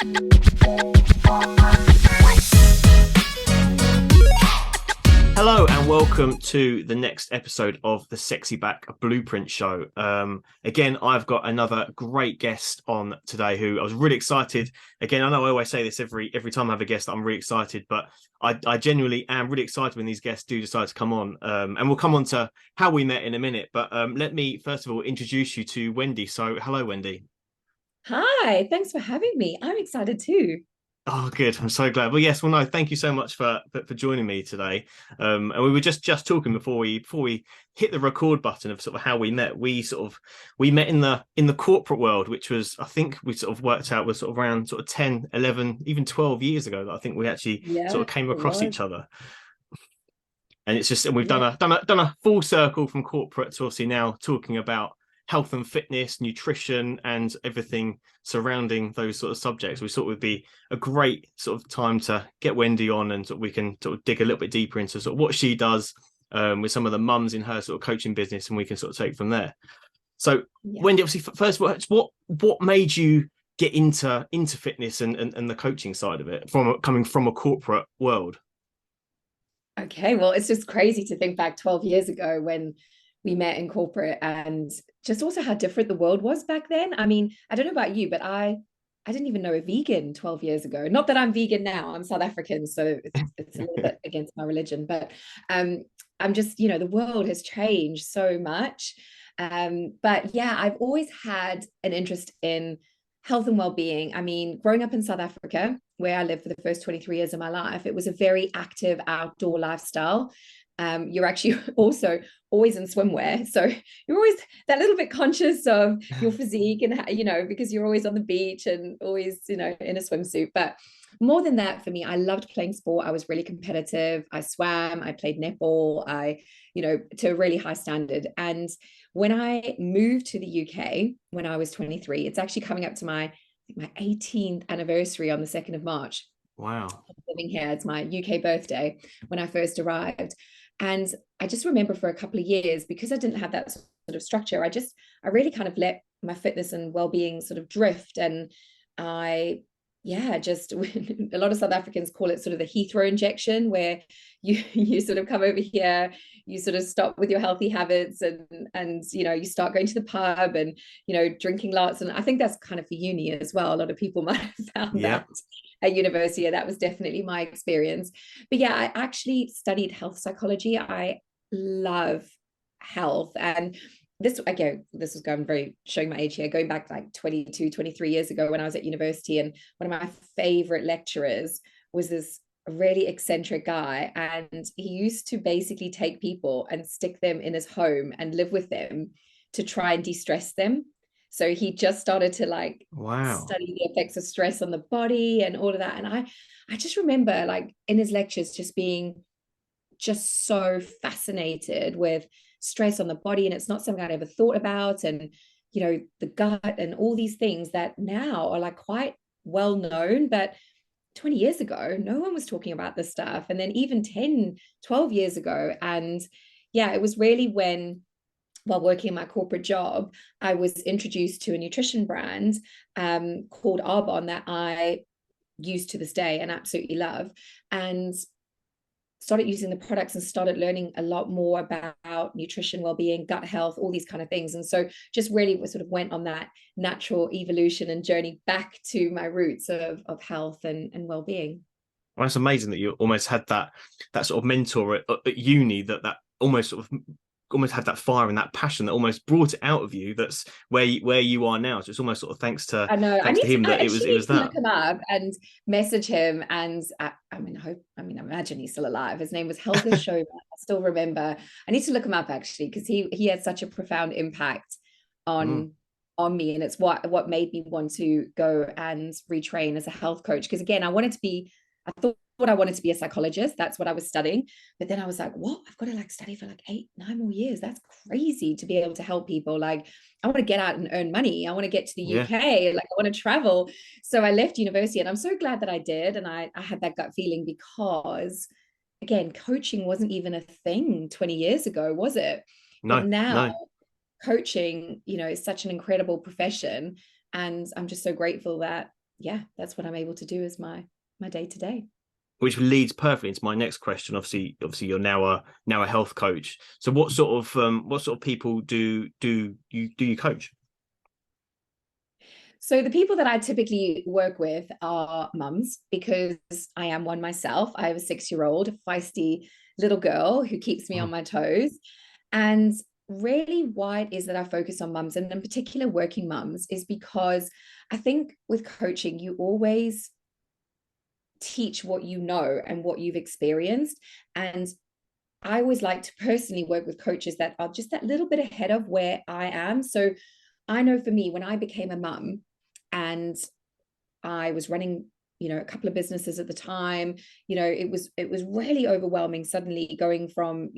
Hello and welcome to the next episode of the Sexy Back Blueprint Show. Again, I've got another great guest on today who I was really excited. Again, I know I always say this every time I have a guest, I'm really excited, but I genuinely am really excited when these guests do decide to come on. And we'll come on to how we met in a minute. But let me first of all introduce you to Wendy. So hello, Wendy. Hi, thanks for having me. I'm excited too. Oh, good. I'm so glad. Well, yes. Well, no. Thank you so much for joining me today. And we were just talking before we hit the record button of sort of how we met. We met in the corporate world, which was, I think we sort of worked out, was sort of around sort of 10, 11, even 12 years ago that I think we actually sort Yeah, of came it across was. each other. And it's just, and we've Yeah. done a full circle from corporate to obviously now talking about health and fitness, nutrition, and everything surrounding those sort of subjects. We thought it would be a great sort of time to get Wendy on, and sort of we can sort of dig a little bit deeper into sort of what she does with some of the mums in her sort of coaching business, and we can sort of take from there. So, Yeah. Wendy, obviously, first of all, what made you get into fitness and the coaching side of it from coming from a corporate world? Okay, well, it's just crazy to think back 12 years ago when we met in corporate and just also how different the world was back then. I mean, I don't know about you, but I didn't even know a vegan 12 years ago. Not that I'm vegan now, I'm South African, so it's a little bit against my religion, but um I'm just, the world has changed so much. But yeah, I've always had an interest in health and well-being. I mean, growing up in South Africa, where I lived for the first 23 years of my life, it was a very active outdoor lifestyle. You're actually also always in swimwear, so you're always that little bit conscious of your physique, and because you're always on the beach and always in a swimsuit. But more than that, for me, I loved playing sport. I was really competitive. I swam, I played netball, to a really high standard. And when I moved to the UK when I was 23, it's actually coming up to my 18th anniversary on the 2nd of March. Wow. Living here, it's my UK birthday when I first arrived. And I just remember for a couple of years, because I didn't have that sort of structure, I really kind of let my fitness and well-being sort of drift. And I, yeah, just a lot of South Africans call it sort of the Heathrow injection, where you sort of come over here, you sort of stop with your healthy habits, and you start going to the pub and drinking lots. And I think that's kind of for uni as well. A lot of people might have found Yeah. that at university, and that was definitely my experience. But yeah, I actually studied health psychology. I love health. And this was going very showing my age here, going back like 22, 23 years ago when I was at university. And one of my favorite lecturers was this really eccentric guy. And he used to basically take people and stick them in his home and live with them to try and de-stress them. So he just started to like Wow. study the effects of stress on the body and all of that. And I just remember like in his lectures just being just so fascinated with stress on the body. And it's not something I'd ever thought about. And the gut and all these things that now are like quite well known, but 20 years ago no one was talking about this stuff, and then even 10, 12 years ago. And yeah, it was really when, while working my corporate job, I was introduced to a nutrition brand called Arbonne that I use to this day and absolutely love, and started using the products and started learning a lot more about nutrition, well-being, gut health, all these kind of things. And so just really sort of went on that natural evolution and journey back to my roots of health and well-being. Well, it's amazing that you almost had that sort of mentor at uni that almost sort of almost had that fire and that passion that almost brought it out of you. That's where you are now. So it's almost sort of I know. thanks to him I that it was actually it need was to that. look him up and message him. And I mean, I imagine he's still alive. His name was Helga Schober. I still remember. I need to look him up actually, because he had such a profound impact Mm. on on me, and it's what made me want to go and retrain as a health coach. Because again, I thought I wanted to be a psychologist. That's what I was studying. But then I was like, what? I've got to like study for like 8, 9 more years. That's crazy to be able to help people. Like, I want to get out and earn money. I want to get to the Yeah. UK. Like, I want to travel. So I left university, and I'm so glad that I did. And I had that gut feeling because, again, coaching wasn't even a thing 20 years ago, was it? But No. now No. coaching, is such an incredible profession. And I'm just so grateful that yeah, that's what I'm able to do as my day to day. Which leads perfectly into my next question. Obviously, you're now a health coach. So what sort of people do you coach? So the people that I typically work with are mums, because I am one myself. I have a 6-year-old, feisty little girl who keeps me on my toes. And really why it is that I focus on mums, and in particular working mums, is because I think with coaching, you always teach what you know and what you've experienced. And I always like to personally work with coaches that are just that little bit ahead of where I am. So I know for me, when I became a mum and I was running, a couple of businesses at the time, it was really overwhelming suddenly going from,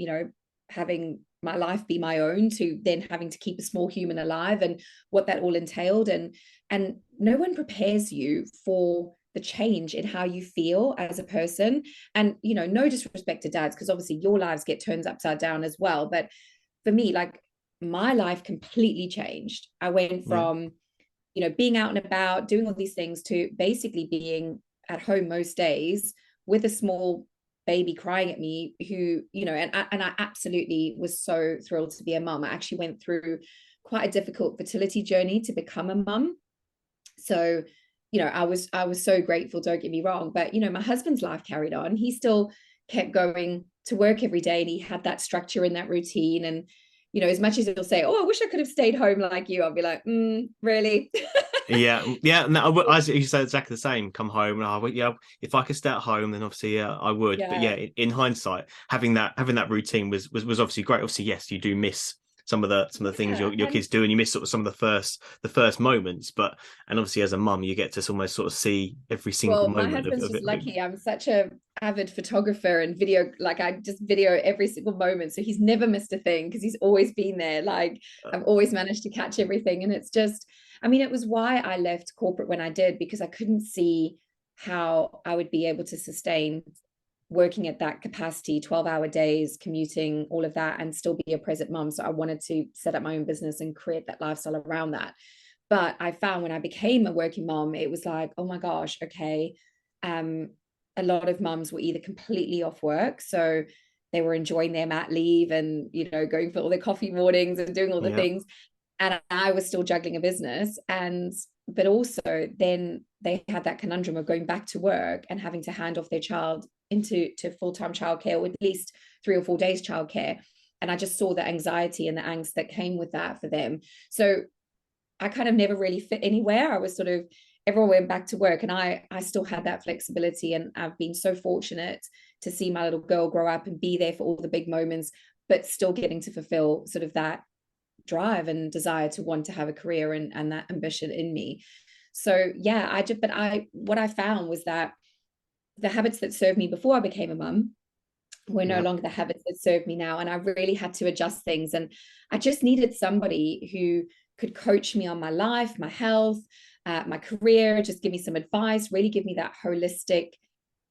having my life be my own to then having to keep a small human alive, and what that all entailed. And no one prepares you for the change in how you feel as a person. And, no disrespect to dads, because obviously your lives get turned upside down as well. But for me, like, my life completely changed. I went Yeah. from, being out and about, doing all these things, to basically being at home most days with a small baby crying at me, who, and I absolutely was so thrilled to be a mum. I actually went through quite a difficult fertility journey to become a mum. So, I was so grateful, don't get me wrong. But, my husband's life carried on. He still kept going to work every day, and he had that structure and that routine. And, as much as he'll say, "Oh, I wish I could have stayed home like you," I'll be like, really? Yeah. No, as you said, exactly the same. Come home, and I would, yeah. If I could stay at home, then obviously, yeah, I would. But yeah, Yeah. in hindsight, having that routine was obviously great. Obviously, yes, you do miss some of the things Yeah. your kids do, and you miss sort of some of the first moments. But and obviously, as a mum, you get to almost sort of see every single Well, my moment husband's of just it. lucky. I'm such a avid photographer and video, like, I just video every single moment. So he's never missed a thing, because he's always been there. Like, I've always managed to catch everything. And it's just, I mean, it was why I left corporate when I did, because I couldn't see how I would be able to sustain working at that capacity, 12-hour days, commuting, all of that, and still be a present mom. So I wanted to set up my own business and create that lifestyle around that. But I found when I became a working mom, it was like, oh my gosh, okay. A lot of mums were either completely off work, so they were enjoying their mat leave and, going for all their coffee mornings and doing all the Yeah, things. And I was still juggling a business. But also then they had that conundrum of going back to work and having to hand off their child into full-time childcare, or at least 3 or 4 days childcare. And I just saw the anxiety and the angst that came with that for them. So I kind of never really fit anywhere. I was sort of, everyone went back to work, and I still had that flexibility. And I've been so fortunate to see my little girl grow up and be there for all the big moments, but still getting to fulfill sort of that drive and desire to want to have a career, and that ambition in me. So yeah, what I found was that the habits that served me before I became a mum were no yeah. longer the habits that serve me now. And I really had to adjust things. And I just needed somebody who could coach me on my life, my health, my career, just give me some advice, really give me that holistic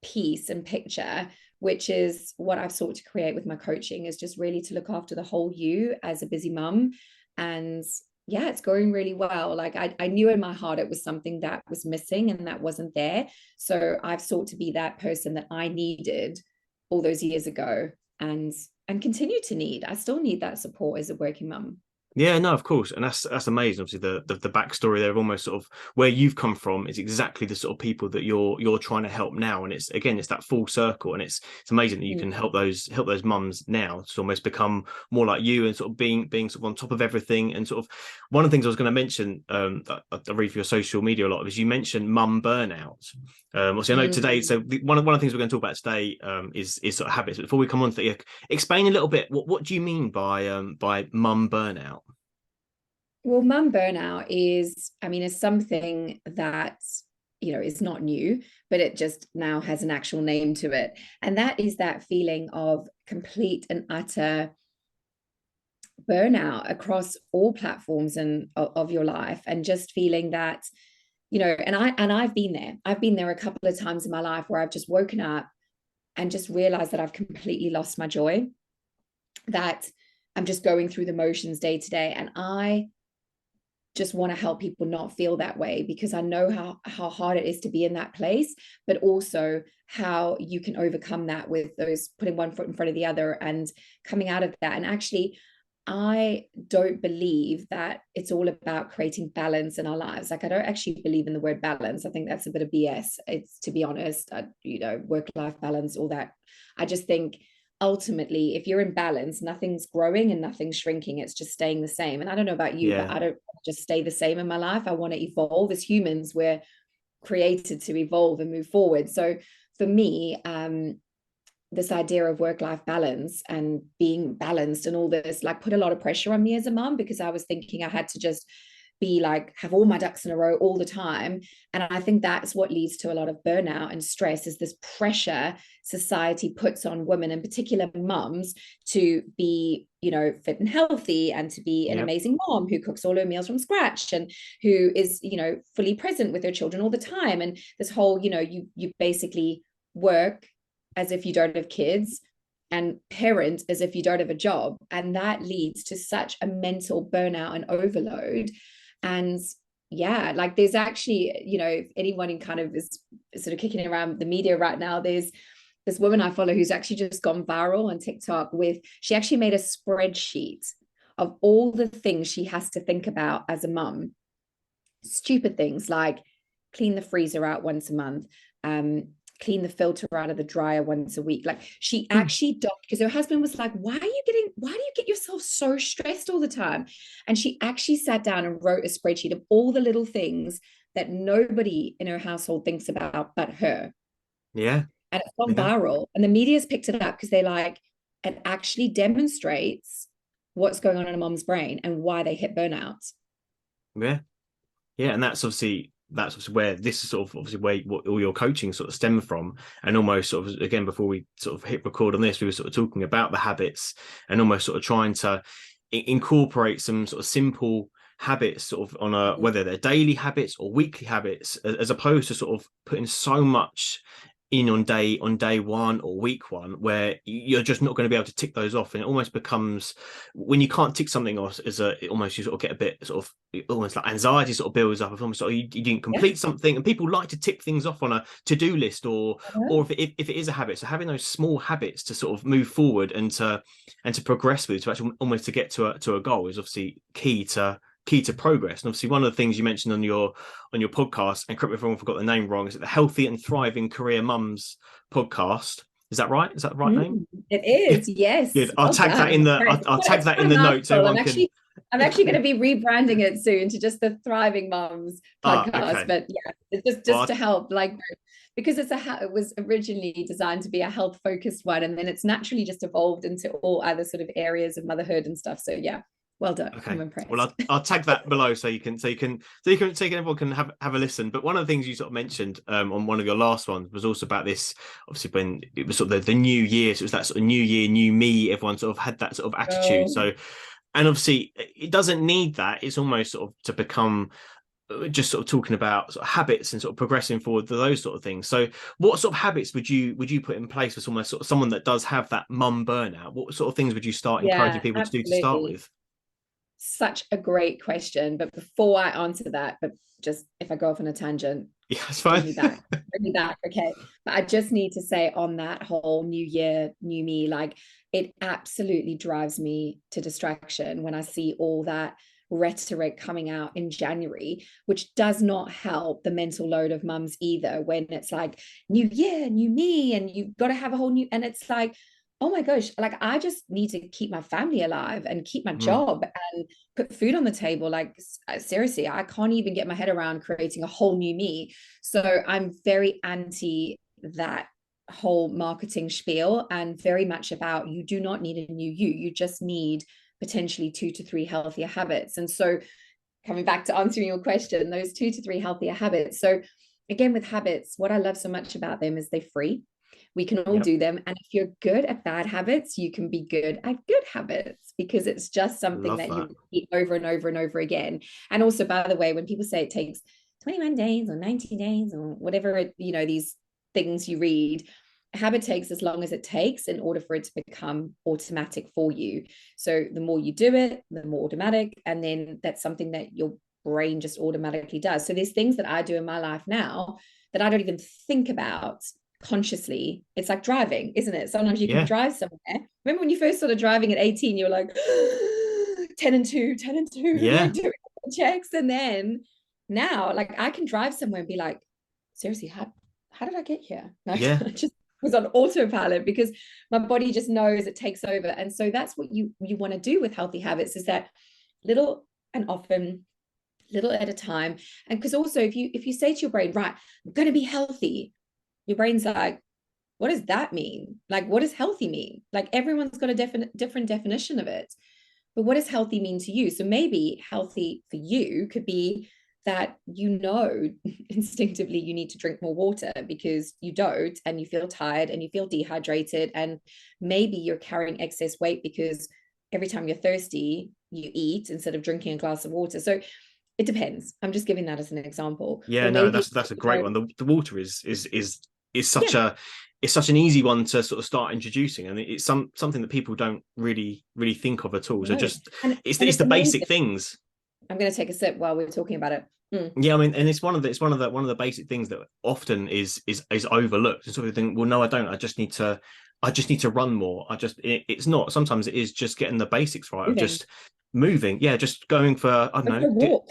piece and picture, which is what I've sought to create with my coaching, is just really to look after the whole you as a busy mum. And yeah, it's going really well. Like, I knew in my heart it was something that was missing and that wasn't there. So I've sought to be that person that I needed all those years ago, and continue to need. I still need that support as a working mum. Yeah, no, of course, and that's amazing. Obviously, the backstory there of almost sort of where you've come from is exactly the sort of people that you're trying to help now, and it's that full circle, and it's amazing that you can help those mums now to almost become more like you, and sort of being sort of on top of everything. And sort of one of the things I was going to mention, I read for your social media a lot, is you mentioned mum burnout. Obviously, I know today. So one of the things we're going to talk about today is sort of habits. But before we come on to that, yeah, explain a little bit what do you mean by mum burnout? Well, mum burnout is something that, is not new, but it just now has an actual name to it. And that is that feeling of complete and utter burnout across all platforms and of your life, and just feeling that, and I've been there. I've been there a couple of times in my life where I've just woken up and just realized that I've completely lost my joy, that I'm just going through the motions day to day. And I just want to help people not feel that way, because I know how hard it is to be in that place, but also how you can overcome that with those putting one foot in front of the other and coming out of that. And actually, I don't believe that it's all about creating balance in our lives. Like, I don't actually believe in the word balance. I think that's a bit of BS. It's, to be honest, work-life balance, all that. I just think ultimately, if you're in balance, nothing's growing and nothing's shrinking. It's just staying the same. And I don't know about you, but Yeah. I don't just stay the same in my life. I want to evolve. As humans, we're created to evolve and move forward. So for me, this idea of work-life balance and being balanced and all this, like, put a lot of pressure on me as a mom, because I was thinking I had to just be like, have all my ducks in a row all the time. And I think that's what leads to a lot of burnout and stress, is this pressure society puts on women, in particular mums, to be, fit and healthy, and to be an amazing mom who cooks all her meals from scratch and who is, fully present with her children all the time. And this whole, you basically work as if you don't have kids and parent as if you don't have a job. And that leads to such a mental burnout and overload. And yeah, like, there's actually, if anyone in kind of is sort of kicking around the media right now, there's this woman I follow who's actually just gone viral on TikTok she actually made a spreadsheet of all the things she has to think about as a mum. Stupid things like clean the freezer out once a month, clean the filter out of the dryer once a week. Like, she actually because her husband was like, why do you get yourself so stressed all the time? And she actually sat down and wrote a spreadsheet of all the little things that nobody in her household thinks about but her. Yeah. And it's gone viral, and the media's picked it up because they like, it actually demonstrates what's going on in a mom's brain and why they hit burnout. Yeah. Yeah. And that's obviously where this is sort of obviously where what all your coaching sort of stem from. And almost sort of, again, before we sort of hit record on this, we were sort of talking about the habits and almost sort of trying to incorporate some sort of simple habits sort of on whether they're daily habits or weekly habits, as opposed to sort of putting so much in on day one or week one, where you're just not going to be able to tick those off. And it almost becomes, when you can't tick something off, it almost, you sort of get a bit sort of almost like anxiety sort of builds up. It's almost like you didn't complete something, and people like to tick things off on a to-do list, or if it is a habit. So having those small habits to sort of move forward and to progress with, to actually almost to get to a goal, is obviously key to progress. And obviously, one of the things you mentioned on your podcast, and correct me if I forgot the name wrong, is it the Healthy and Thriving Career Mums podcast? Is that right? Is that the right name? It is, yes. Good. I'll tag that in the I'll tag that in the notes so everyone can. I'm actually going to be rebranding it soon to just the Thriving Mums podcast. Okay. But yeah, it's just to help, like, because it was originally designed to be a health focused one, and then it's naturally just evolved into all other sort of areas of motherhood and stuff. So yeah. Well done. Okay. I'm impressed. Well, I'll tag that below so everyone can have a listen. But one of the things you sort of mentioned on one of your last ones was also about this, obviously, when it was sort of the new year. So it was that sort of new year, new me. Everyone sort of had that sort of attitude. So, and obviously it doesn't need that. It's almost sort of to become just sort of talking about sort of habits and sort of progressing forward to those sort of things. So what sort of habits would you put in place for someone that does have that mum burnout? What sort of things would you start encouraging people to do to start with? Such a great question. But before I answer that, but just if I go off on a tangent, yeah, it's fine. Bring me back. Okay. But I just need to say, on that whole new year, new me, like, it absolutely drives me to distraction when I see all that rhetoric coming out in January, which does not help the mental load of mums either, when it's like new year, new me, and you've got to have a whole new, and it's like, oh my gosh, like, I just need to keep my family alive and keep my job and put food on the table. Like, seriously, I can't even get my head around creating a whole new me. So I'm very anti that whole marketing spiel, and very much about, you do not need a new you just need potentially 2 to 3 healthier habits. And so, coming back to answering your question, those 2 to 3 healthier habits. So again, with habits, what I love so much about them is they're free. We can all do them. And if you're good at bad habits, you can be good at good habits, because it's just something that you repeat over and over and over again. And also, by the way, when people say it takes 21 days or 90 days or whatever, these things you read, a habit takes as long as it takes in order for it to become automatic for you. So the more you do it, the more automatic. And then that's something that your brain just automatically does. So there's things that I do in my life now that I don't even think about consciously. It's like driving, isn't it? Sometimes you can Yeah. drive somewhere. Remember when you first started driving at 18, you were like 10 and 2, 10 and 2, Yeah. like doing checks. And then now, like I can drive somewhere and be like, seriously, how did I get here? Like Yeah. I just was on autopilot because my body just knows it takes over. And so that's what you want to do with healthy habits, is that little and often, little at a time. And because also if you say to your brain, right, I'm going to be healthy, your brain's like, what does that mean? Like, what does healthy mean? Like everyone's got a different definition of it. But what does healthy mean to you? So maybe healthy for you could be that instinctively you need to drink more water because you don't, and you feel tired and you feel dehydrated, and maybe you're carrying excess weight because every time you're thirsty you eat instead of drinking a glass of water. So it depends. I'm just giving that as an example. Yeah, Or no, maybe, that's a great one. The water is such yeah, a it's such an easy one to sort of start introducing, and it's something that people don't really think of at all. So no. just And it's it's the amazing. basic things. I'm going to take a sip while we're talking about it. Yeah, I mean, and it's one of the basic things that often is overlooked. And sort of think, well, no, I don't. I just need to run more. It's not. Sometimes it is just getting the basics right of Moving. just moving. Yeah, just going for, I don't Go for a know. walk.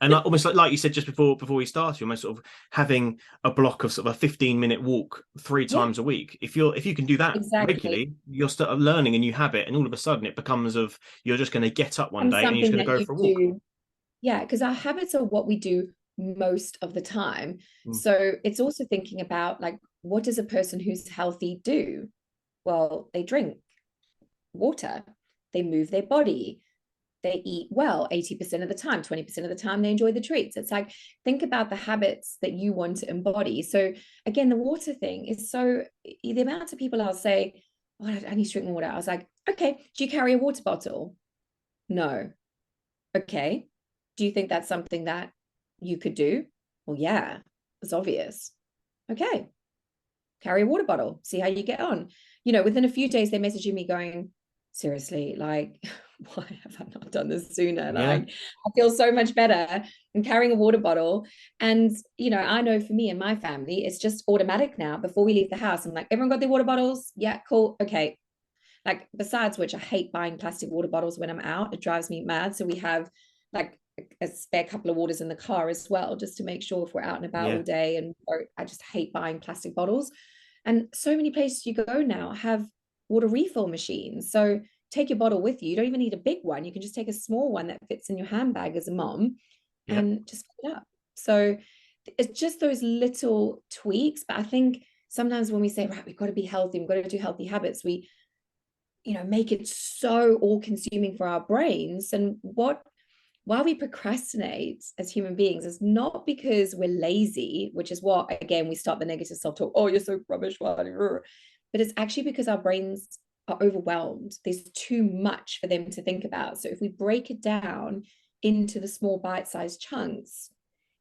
And almost like you said just before we started, you're almost sort of having a block of sort of a 15-minute walk three Yeah, times a week. If you can do that exactly. regularly, you're start learning a new habit, and all of a sudden it becomes of you're just going to get up one And day and you're just something going to that go you for a walk. do. Yeah, because our habits are what we do most of the time. Mm. So it's also thinking about like, what does a person who's healthy do? Well, they drink water, they move their body, they eat well 80% of the time, 20% of the time they enjoy the treats. It's like, think about the habits that you want to embody. So again, the water thing is so, the amount of people I'll say, oh, I need to drink more water. I was like, okay, do you carry a water bottle? No. Okay. Do you think that's something that you could do? Well, yeah, it's obvious. Okay. Carry a water bottle, see how you get on. Within a few days, they're messaging me going, seriously, like, why have I not done this sooner? Yeah, Like, I feel so much better in carrying a water bottle. And, I know for me and my family, it's just automatic now. Before we leave the house, I'm like, everyone got their water bottles? Yeah, cool. Okay. Like, besides which, I hate buying plastic water bottles when I'm out. It drives me mad. So we have like a spare couple of waters in the car as well, just to make sure if we're out and about yeah, all day. And I just hate buying plastic bottles. And so many places you go now have water refill machines. So take your bottle with you. You don't even need a big one. You can just take a small one that fits in your handbag as a mom yeah, and just fill it up. So it's just those little tweaks. But I think sometimes when we say, right, we've got to be healthy, we've got to do healthy habits, we make it so all consuming for our brains. And why we procrastinate as human beings is not because we're lazy, which is what, again, we start the negative self-talk, oh, you're so rubbish, but it's actually because our brains are overwhelmed. There's too much for them to think about. So if we break it down into the small bite-sized chunks,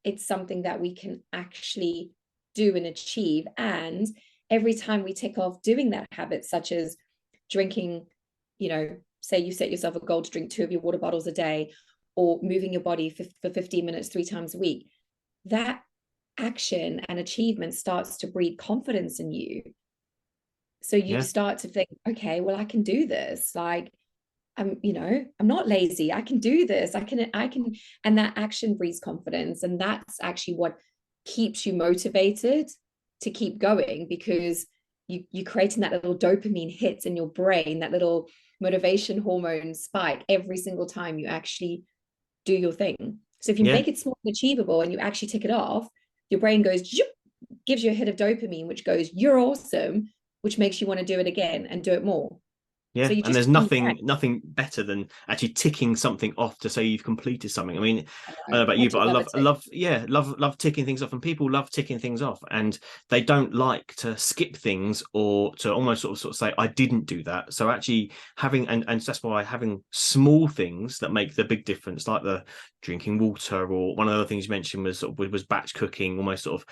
it's something that we can actually do and achieve. And every time we tick off doing that habit, such as drinking, say you set yourself a goal to drink 2 of your water bottles a day, or moving your body for 15 minutes 3 times a week, that action and achievement starts to breed confidence in you. So you yeah, start to think, okay, well, I can do this. Like, I'm not lazy. I can do this. I can, and that action breeds confidence. And that's actually what keeps you motivated to keep going, because you're creating that little dopamine hits in your brain, that little motivation hormone spike every single time you actually do your thing. So if you yeah. make it small and achievable and you actually tick it off, your brain goes, gives you a hit of dopamine, which goes, you're awesome, which makes you want to do it again and do it more. So Yeah, you and just there's keep on track. nothing better than actually ticking something off to say you've completed something. I mean, I I don't know about I you, but do love it I too. love, yeah, love ticking things off, and people love ticking things off, and they don't like to skip things or to almost sort of say I didn't do that. So actually having and that's why having small things that make the big difference, like the drinking water, or one of the other things you mentioned was sort of was batch cooking, almost sort of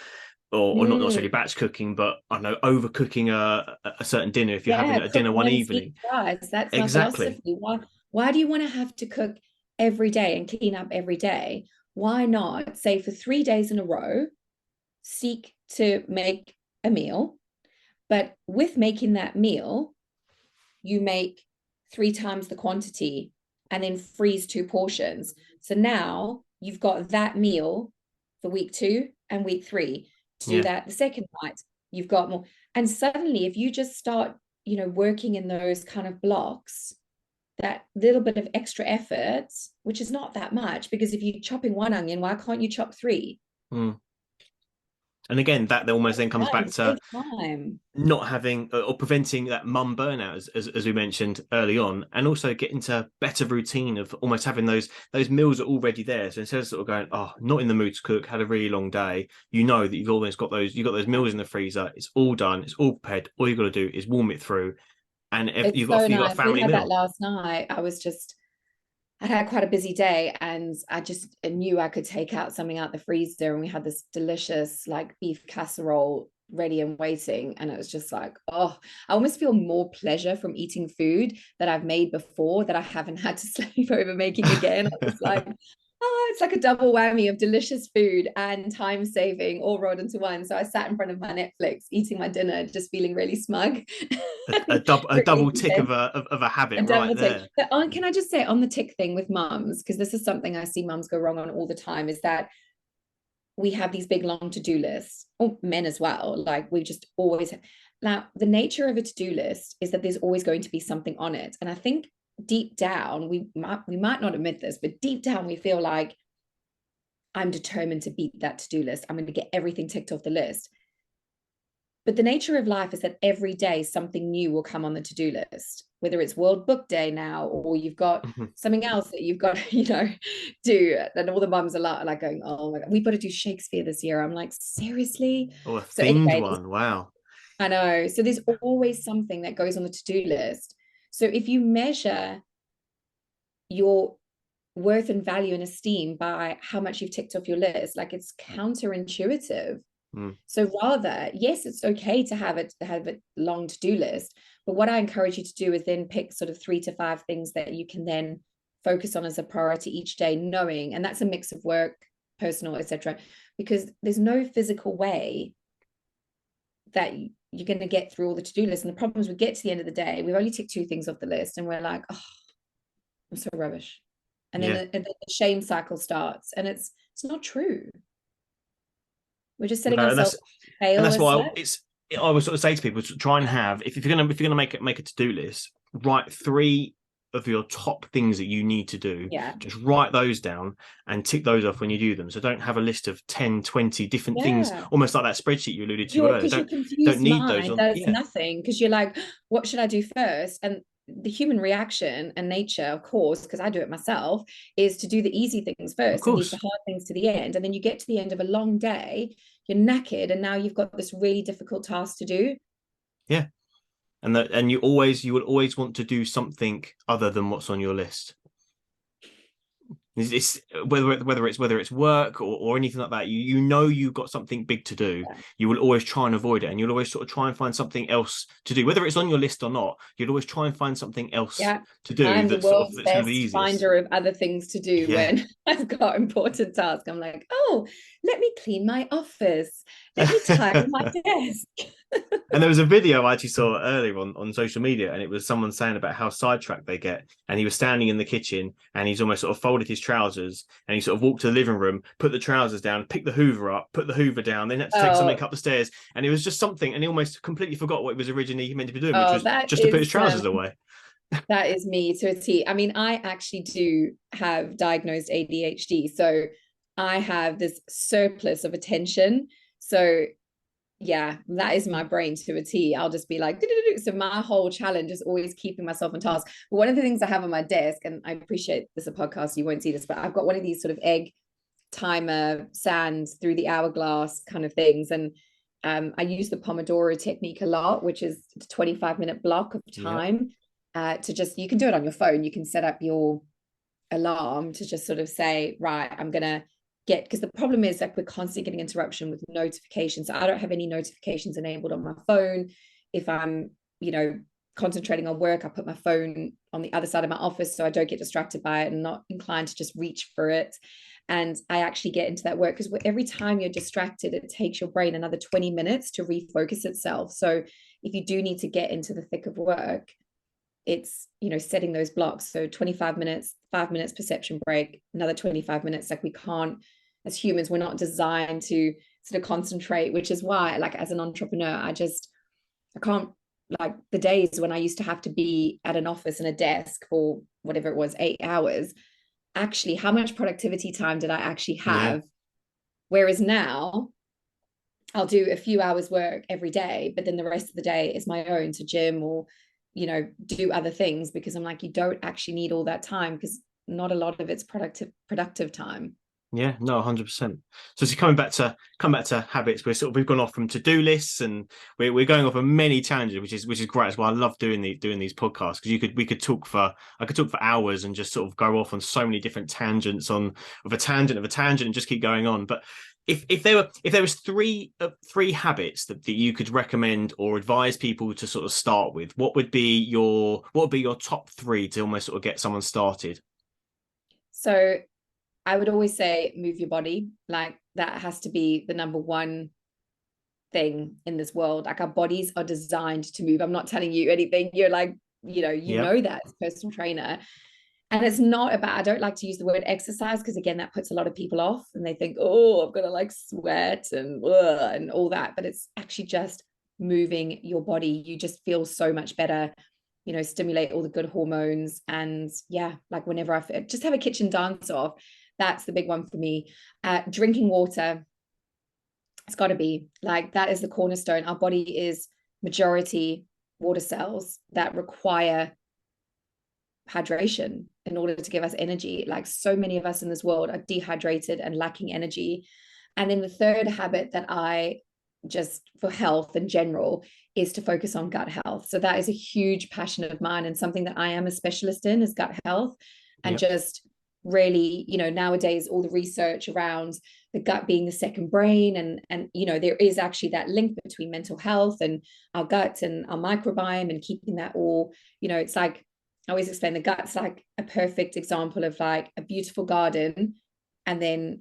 or not Mm, necessarily batch cooking, but I don't know, overcooking a certain dinner if you're having yeah, a cook dinner one once, eat evening. twice. That's my Exactly. philosophy. Why do you want to have to cook every day and clean up every day why not say for 3 days in a row, seek to make a meal, but with making that meal, you make 3 times the quantity and then freeze 2 portions. So now you've got that meal for week 2 and week 3 to do that the second night. You've got more. And suddenly, if you just start, working in those kind of blocks, that little bit of extra effort, which is not that much, because if you're chopping 1 onion, why can't you chop 3? And again, that almost then comes back to time. Not having or preventing that mum burnout, as we mentioned early on, and also getting to better routine of almost having those meals are already there. So instead of sort of going, oh, not in the mood to cook, had a really long day, that you've always got those meals in the freezer. It's all done. It's all prepared. All you got to do is warm it through, and you've got a family we had meal. That last night, I had quite a busy day, and I just knew I could take out something out the freezer, and we had this delicious like beef casserole ready and waiting, and it was just like, oh, I almost feel more pleasure from eating food that I've made before that I haven't had to slave over making again. I was like, oh, it's like a double whammy of delicious food and time saving all rolled into one. So I sat in front of my Netflix eating my dinner, just feeling really smug. a double tick of a habit right there. But can I just say on the tick thing with mums, because this is something I see mums go wrong on all the time, is that we have these big long to-do lists, or men as well. Like we just always, now the nature of a to-do list is that there's always going to be something on it. And I think deep down, we might not admit this, but deep down we feel like, I'm determined to beat that to-do list. I'm going to get everything ticked off the list. But the nature of life is that every day something new will come on the to-do list, whether it's World Book Day now, or you've got something else that you've got to, do. And all the mums are like going, oh my God, we've got to do Shakespeare this year. I'm like, seriously? Oh, a themed one. Wow. I know. So there's always something that goes on the to-do list. So if you measure your worth and value and esteem by how much you've ticked off your list, like it's counterintuitive. So rather, yes, it's okay to have a long to-do list, but what I encourage you to do is then pick sort of 3 to 5 things that you can then focus on as a priority each day, knowing, and that's a mix of work, personal, etc., because there's no physical way that you're going to get through all the to-do lists. And the problem is we get to the end of the day, we've only ticked 2 things off the list, and we're like, oh, I'm so rubbish. And then the shame cycle starts, and it's not true. We're just setting ourselves up to fail. And that's why I always sort of say to people, to try and have, if you're gonna make a to-do list, write 3 of your top things that you need to do. Just write those down and tick those off when you do them. So don't have a list of 10, 20 different things, almost like that spreadsheet you alluded to earlier. Don't need those on. That's nothing, because you're like, what should I do first? And the human reaction and nature, of course, because I do it myself, is to do the easy things first and leave the hard things to the end. And then you get to the end of a long day, you're knackered, and now you've got this really difficult task to do. Yeah. And you will always want to do something other than what's on your list. It's whether it's work or anything like that, you've got something big to do. You will always try and avoid it, and you'll always sort of try and find something else to do, whether it's on your list or not. You'll always try and find something else to do. I'm the world's best finder of other things to do when I've got important tasks. I'm like, oh, let me clean my office, let me tidy my desk. And there was a video I actually saw earlier on social media, and it was someone saying about how sidetracked they get. And he was standing in the kitchen, and he's almost sort of folded his trousers, and he sort of walked to the living room, put the trousers down, picked the Hoover up, put the Hoover down, then had to take something up the stairs, and it was just something, and he almost completely forgot what he was originally meant to be doing, which was just to put his trousers away. That is me to a T. I mean, I actually do have diagnosed ADHD, so I have this surplus of attention. So yeah, that is my brain to a T. I'll just be like, so my whole challenge is always keeping myself on task. But one of the things I have on my desk, and I appreciate this is a podcast, you won't see this, but I've got one of these sort of egg timer sands through the hourglass kind of things. And I use the Pomodoro technique a lot, which is a 25-minute block of time to just, you can do it on your phone. You can set up your alarm to just sort of say, right, I'm going to because the problem is like we're constantly getting interruption with notifications. So I don't have any notifications enabled on my phone. If I'm, concentrating on work, I put my phone on the other side of my office so I don't get distracted by it and not inclined to just reach for it. And I actually get into that work because every time you're distracted, it takes your brain another 20 minutes to refocus itself. So if you do need to get into the thick of work, it's, setting those blocks. So 25 minutes, 5 minutes perception break, another 25 minutes. Like, we can't, as humans, we're not designed to sort of concentrate, which is why, like, as an entrepreneur, I can't, like, the days when I used to have to be at an office and a desk for whatever it was, 8 hours, actually, how much productivity time did I actually have? Yeah. Whereas now I'll do a few hours work every day, but then the rest of the day is my own to gym or, do other things, because I'm like, you don't actually need all that time, because not a lot of it's productive time. Yeah, no, 100%. So coming back to habits, we've gone off from to-do lists, and we're going off of many tangents, which is great as well. I love doing these podcasts, because I could talk for hours and just sort of go off on so many different tangents of a tangent and just keep going on. But if there was three habits that you could recommend or advise people to sort of start with, what would be your top three to almost sort of get someone started? So I would always say move your body. Like, that has to be the number one thing in this world. Like, our bodies are designed to move. I'm not telling you anything. You're like, Yep. that as a personal trainer. And it's not about, I don't like to use the word exercise, because again, that puts a lot of people off and they think, oh, I've got to like sweat and all that. But it's actually just moving your body. You just feel so much better, stimulate all the good hormones. And yeah, like, whenever I just have a kitchen dance off, that's the big one for me. Drinking water, it's got to be like, that is the cornerstone. Our body is majority water cells that require hydration in order to give us energy. Like, so many of us in this world are dehydrated and lacking energy. And then the third habit that I just, for health in general, is to focus on gut health. So that is a huge passion of mine, and something that I am a specialist in is gut health. And Yep. just really, nowadays, all the research around the gut being the second brain, and there is actually that link between mental health and our gut and our microbiome, and keeping that all, it's like, I always explain the gut's like a perfect example of like a beautiful garden. And then,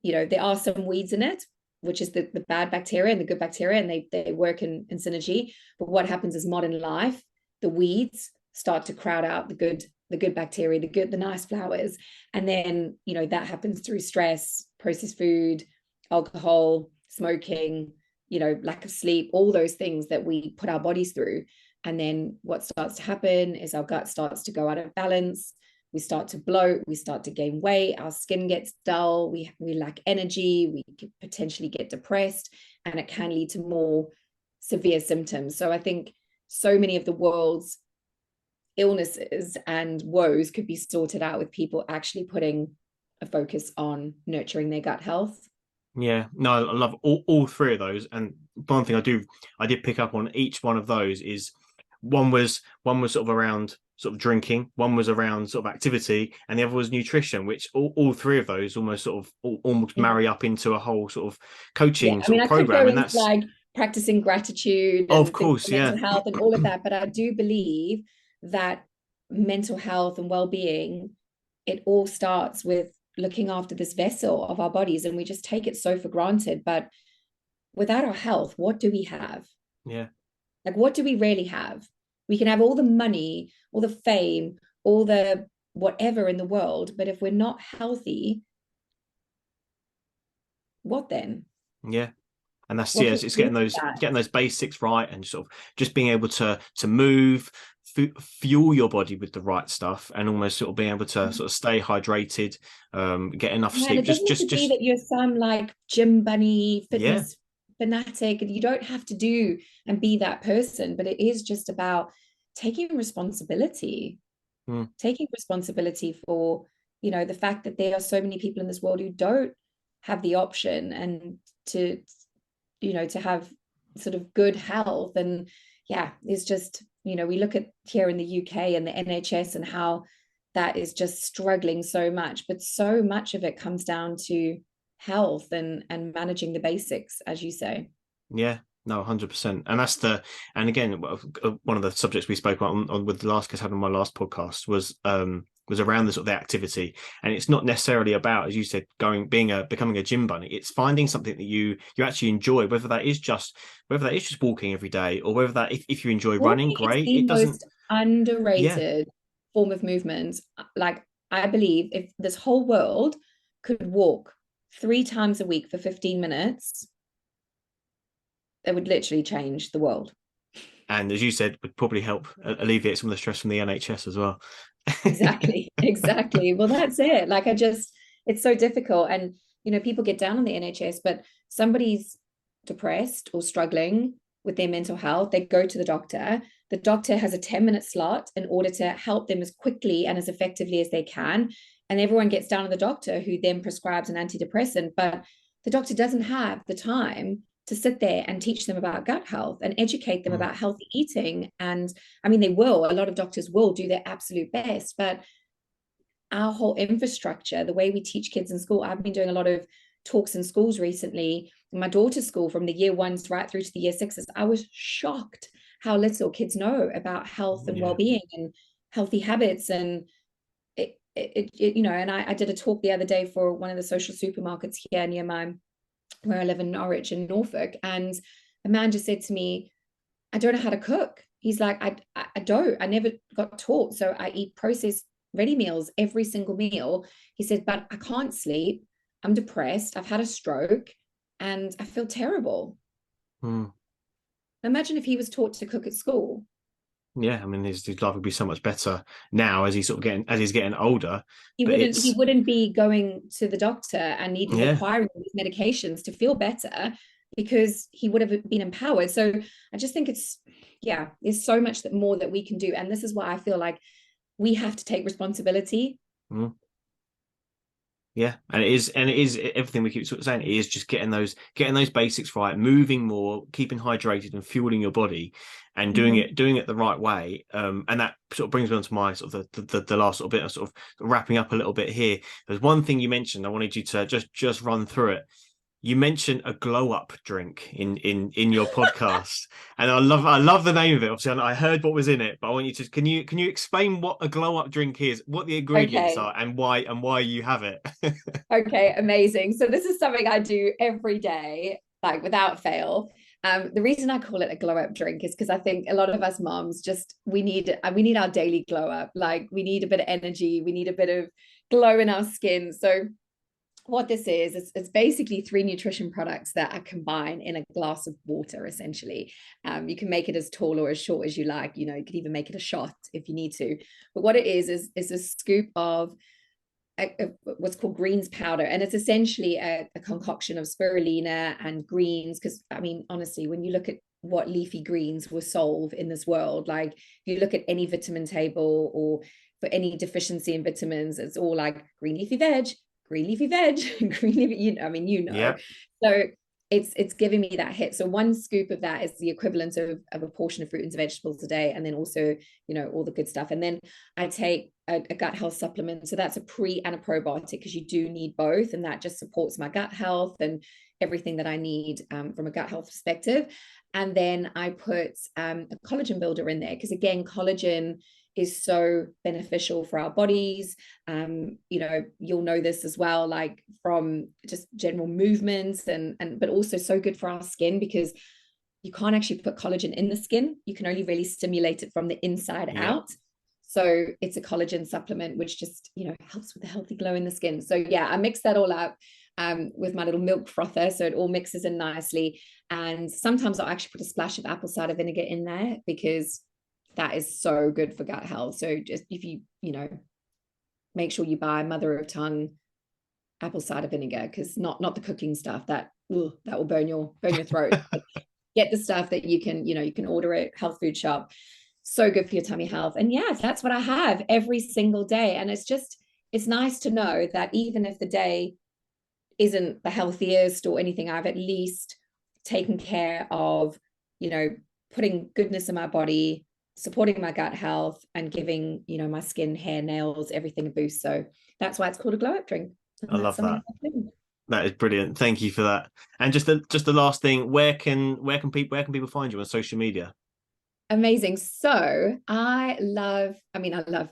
there are some weeds in it, which is the bad bacteria and the good bacteria, and they work in synergy. But what happens is, modern life, the weeds start to crowd out the good bacteria, the nice flowers. And then, that happens through stress, processed food, alcohol, smoking, lack of sleep, all those things that we put our bodies through. And then what starts to happen is our gut starts to go out of balance. We start to bloat, we start to gain weight, our skin gets dull, we lack energy, we could potentially get depressed, and it can lead to more severe symptoms. So I think so many of the world's illnesses and woes could be sorted out with people actually putting a focus on nurturing their gut health. Yeah, no, I love all three of those. And one thing I did pick up on each one of those is one was sort of around sort of drinking, one was around sort of activity, and the other was nutrition, which all three of those almost sort of almost marry up into a whole sort of Yeah, coaching I mean, sort of I could program. go And into that's, like practicing gratitude oh, of and things course, for yeah. mental health and all of that, but I do believe that mental health and well-being, it all starts with looking after this vessel of our bodies, and we just take it so for granted. But without our health, what do we have? Yeah. Like, what do we really have? We can have all the money, all the fame, all the whatever in the world, but if we're not healthy, what then? Yeah. And that's, What yeah, can it's we do with getting that? those basics right, and sort of just being able to move, fuel your body with the right stuff, and almost sort of being able to sort of stay hydrated, get enough Yeah, and sleep. it doesn't have to be that you're some like gym bunny Yeah. fitness fanatic. You don't have to do and be that person, but it is just about taking responsibility, Mm. taking responsibility for, the fact that there are so many people in this world who don't have the option, and to, to have sort of good health. And yeah, it's just, we look at here in the UK and the NHS and how that is just struggling so much, but so much of it comes down to health and managing the basics, as you say. Yeah. No, 100%. And and again, one of the subjects we spoke about with the last guest had on my last podcast was around the sort of the activity. And it's not necessarily about, as you said, becoming a gym bunny. It's finding something that you actually enjoy, whether that is just walking every day, or whether that, if you enjoy running, Walking is great. the It doesn't, most yeah. underrated form of movement. Like, I believe if this whole world could walk 3 times a week for 15 minutes, it would literally change the world. And as you said, would probably help alleviate some of the stress from the NHS as well. Exactly, exactly. Well, that's it. Like, it's so difficult. And, people get down on the NHS, but somebody's depressed or struggling with their mental health, they go to the doctor. The doctor has a 10-minute slot in order to help them as quickly and as effectively as they can. And everyone gets down on the doctor, who then prescribes an antidepressant. But the doctor doesn't have the time to sit there and teach them about gut health and educate them about healthy eating. And I mean, a lot of doctors will do their absolute best, but our whole infrastructure, the way we teach kids in school, I've been doing a lot of talks in schools recently. In my daughter's school, from the year ones right through to the year sixes, I was shocked how little kids know about health and well-being and healthy habits. And and I did a talk the other day for one of the social supermarkets here near where I live in Norwich in Norfolk. And a man just said to me, I don't know how to cook. He's like, I never got taught. So I eat processed ready meals every single meal. He said, but I can't sleep. I'm depressed. I've had a stroke and I feel terrible. Imagine if he was taught to cook at school. Yeah, I mean, his life would be so much better now as he's getting older. But He wouldn't be going to the doctor and requiring these medications to feel better, because he would have been empowered. So I just think there's so much more that we can do. And this is why I feel like we have to take responsibility. Yeah, and it is everything we keep saying. It is just getting those basics right, moving more, keeping hydrated, and fueling your body, and doing it the right way. And that sort of brings me on to my sort of the last little bit of sort of wrapping up a little bit here. There's one thing you mentioned. I wanted you to just run through it. You mentioned a glow up drink in your podcast, and I love the name of it. Obviously, I heard what was in it, but I want you to can you explain what a glow up drink is, what the ingredients are, and why you have it? Okay, amazing. So this is something I do every day, like without fail. The reason I call it a glow up drink is because I think a lot of us moms we need our daily glow up. Like, we need a bit of energy, we need a bit of glow in our skin. So what this is, it's basically 3 nutrition products that are combined in a glass of water, essentially. You can make it as tall or as short as you like. You could even make it a shot if you need to. But what it is a scoop of what's called greens powder, and it's essentially a concoction of spirulina and greens. Because I mean, honestly, when you look at what leafy greens will solve in this world, like if you look at any vitamin table or for any deficiency in vitamins, it's all like green leafy veg, green leafy veg, green leafy, Yeah. So it's giving me that hit. So 1 scoop of that is the equivalent of a portion of fruit and vegetables a day, and then also all the good stuff. And then I take a gut health supplement, so that's a pre and a probiotic, because you do need both, and that just supports my gut health and everything that I need from a gut health perspective. And then I put a collagen builder in there, because again, collagen is so beneficial for our bodies. You'll know this as well, like from just general movements, but also so good for our skin, because you can't actually put collagen in the skin. You can only really stimulate it from the inside out. So it's a collagen supplement, which just, helps with the healthy glow in the skin. So yeah, I mix that all up with my little milk frother, so it all mixes in nicely. And sometimes I'll actually put a splash of apple cider vinegar in there, because that is so good for gut health. So just if you make sure you buy mother of tongue apple cider vinegar, because not the cooking stuff that will burn your throat. Get the stuff that you can order at health food shop. So good for your tummy health. And yeah, that's what I have every single day. And it's nice to know that even if the day isn't the healthiest or anything, I've at least taken care of, putting goodness in my body, supporting my gut health, and giving my skin, hair, nails, everything a boost. So that's why it's called a glow up drink. I love that. That is brilliant. Thank you for that. And just the last thing, where can people find you on social media? Amazing. So I love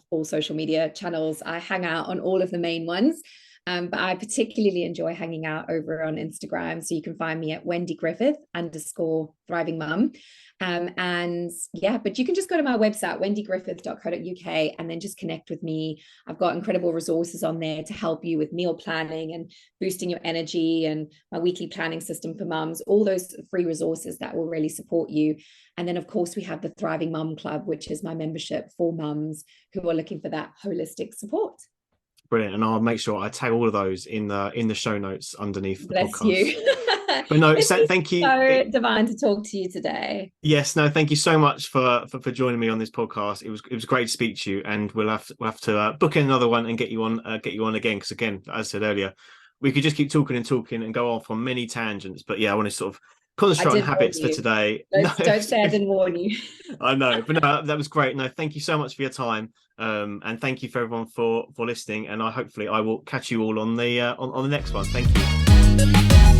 all social media channels. I hang out on all of the main ones. But I particularly enjoy hanging out over on Instagram. So you can find me at Wendy Griffith _thriving mum. And yeah, but you can just go to my website, wendygriffith.co.uk, and then just connect with me. I've got incredible resources on there to help you with meal planning and boosting your energy, and my weekly planning system for mums, all those free resources that will really support you. And then, of course, we have the Thriving Mum Club, which is my membership for mums who are looking for that holistic support. Brilliant. And I'll make sure I tag all of those in the show notes underneath the Bless podcast. you. But no, It's been thank you. so divine to talk to you today. Yes, no, thank you so much for joining me on this podcast. It was great to speak to you, and we'll have to book in another one and get you on again, because again, as I said earlier, we could just keep talking and talking and go off on many tangents. But yeah, I want to sort of I concentrate on did warn habits for you. today. Don't say I didn't warn you. I know, but no, that was great. No, thank you so much for your time, and thank you for everyone for listening. And I will catch you all on the next one. Thank you.